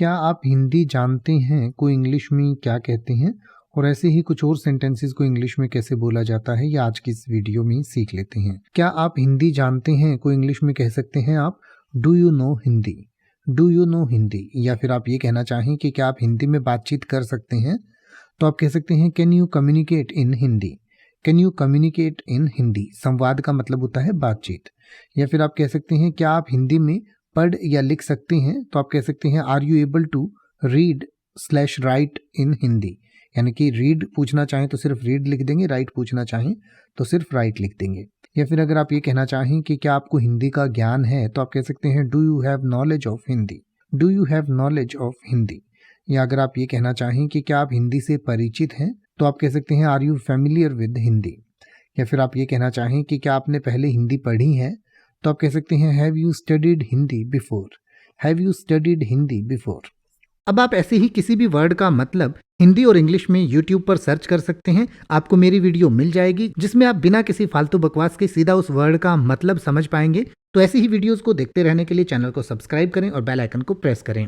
क्या आप हिंदी जानते हैं को इंग्लिश में क्या कहते हैं, और ऐसे ही कुछ और सेंटेंसेस को इंग्लिश में कैसे बोला जाता है, ये आज की इस वीडियो में सीख लेते हैं। क्या आप हिंदी जानते हैं को इंग्लिश में कह सकते हैं आप do you know Hindi, do you know Hindi. या फिर आप ये कहना चाहें कि क्या आप हिंदी में बातचीत कर सकते हैं, तो आप कह सकते हैं can you communicate in Hindi, can you communicate in Hindi. संवाद का मतलब होता है बातचीत। या फिर आप कह सकते हैं क्या आप हिंदी में पढ़ या लिख सकते हैं, तो आप कह सकते हैं are you able to read slash write in Hindi. यानी कि रीड पूछना चाहें तो सिर्फ रीड लिख देंगे, राइट पूछना चाहें तो सिर्फ राइट लिख देंगे। या फिर अगर आप ये कहना चाहें कि क्या आपको हिंदी का ज्ञान है, तो आप कह सकते हैं do you have knowledge of Hindi, do you have knowledge of Hindi. या अगर आप ये कहना चाहें कि क्या आप हिंदी से परिचित हैं, तो आप कह सकते हैं are you familiar with Hindi. या फिर आप ये कहना चाहें कि क्या आपने पहले हिंदी पढ़ी है, तो आप कह सकते हैं have you studied Hindi before, have you studied Hindi before. अब आप ऐसे ही किसी भी वर्ड का मतलब हिंदी और इंग्लिश में YouTube पर सर्च कर सकते हैं, आपको मेरी वीडियो मिल जाएगी जिसमें आप बिना किसी फालतू बकवास के सीधा उस वर्ड का मतलब समझ पाएंगे। तो ऐसी ही वीडियोस को देखते रहने के लिए चैनल को सब्सक्राइब करें और बेल आइकन को प्रेस करें।